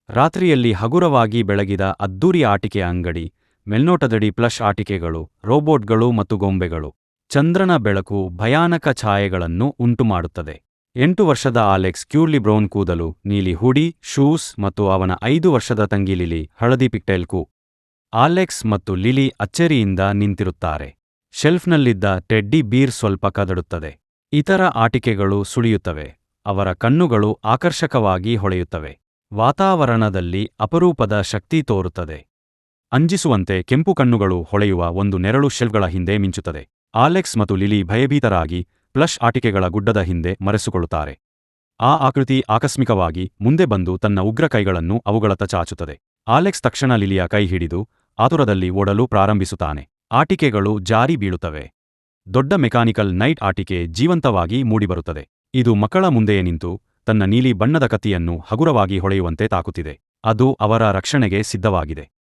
ರಾತ್ರಿಯಲ್ಲಿ ಹಗುರವಾಗಿ ಬೆಳಗಿದ ಅದ್ದೂರಿ ಆಟಿಕೆ ಅಂಗಡಿ, ಮೇಲ್ನೋಟದಡಿ ಪ್ಲಶ್ ಆಟಿಕೆಗಳು, ರೋಬೋಟ್ಗಳು ಮತ್ತು ಗೊಂಬೆಗಳು. ಚಂದ್ರನ ಬೆಳಕು ಭಯಾನಕ ಛಾಯೆಗಳನ್ನು ಉಂಟುಮಾಡುತ್ತದೆ. 8 ವರ್ಷದ ಆಲೆಕ್ಸ್ ಕ್ಯೂರ್ಲಿ ಬ್ರೌನ್ ಕೂದಲು, ನೀಲಿ ಹುಡಿ, ಶೂಸ್ ಮತ್ತು ಅವನ 5 ವರ್ಷದ ತಂಗಿ ಲಿಲಿ ಹಳದಿ ಪಿಗ್ಟೈಲ್. ಆಲೆಕ್ಸ್ ಮತ್ತು ಲಿಲಿ ಅಚ್ಚರಿಯಿಂದ ನಿಂತಿರುತ್ತಾರೆ. ಶೆಲ್ಫ್ನಲ್ಲಿದ್ದ ಟೆಡ್ಡಿ ಬೀರ್ ಸ್ವಲ್ಪ ಕದಡುತ್ತದೆ. ಇತರ ಆಟಿಕೆಗಳು ಸುಳಿಯುತ್ತವೆ. ಅವರ ಕಣ್ಣುಗಳು ಆಕರ್ಷಕವಾಗಿ ಹೊಳೆಯುತ್ತವೆ. ವಾತಾವರಣದಲ್ಲಿ ಅಪರೂಪದ ಶಕ್ತಿ ತೋರುತ್ತದೆ. ಅಂಜಿಸುವಂತೆ ಕೆಂಪು ಕಣ್ಣುಗಳು ಹೊಳೆಯುವ ಒಂದು ನೆರಳು ಶೆಲ್ಫ್ಗಳ ಹಿಂದೆ ಮಿಂಚುತ್ತದೆ. ಆಲೆಕ್ಸ್ ಮತ್ತು ಲಿಲಿ ಭಯಭೀತರಾಗಿ ಪ್ಲಶ್ ಆಟಿಕೆಗಳ ಗುಡ್ಡದ ಹಿಂದೆ ಮರೆಸುಕೊಳ್ಳುತ್ತಾರೆ. ಆ ಆಕೃತಿ ಆಕಸ್ಮಿಕವಾಗಿ ಮುಂದೆ ಬಂದು ತನ್ನ ಉಗ್ರ ಕೈಗಳನ್ನು ಅವುಗಳತ್ತ ಚಾಚುತ್ತದೆ. ಆಲೆಕ್ಸ್ ತಕ್ಷಣ ಲಿಲಿಯ ಕೈ ಹಿಡಿದು ಆತುರದಲ್ಲಿ ಓಡಲು ಪ್ರಾರಂಭಿಸುತ್ತಾನೆ. ಆಟಿಕೆಗಳು ಜಾರಿ ಬೀಳುತ್ತವೆ. ದೊಡ್ಡ ಮೆಕ್ಯಾನಿಕಲ್ ನೈಟ್ ಆಟಿಕೆ ಜೀವಂತವಾಗಿ ಮೂಡಿಬರುತ್ತದೆ. ಇದು ಮಕ್ಕಳ ಮುಂದೆಯೇ ನಿಂತು ತನ್ನ ನೀಲಿ ಬಣ್ಣದ ಕತ್ತಿಯನ್ನು ಹಗುರವಾಗಿ ಹೊಳೆಯುವಂತೆ ತಾಕುತ್ತಿದೆ. ಅದು ಅವರ ರಕ್ಷಣೆಗೆ ಸಿದ್ಧವಾಗಿದೆ.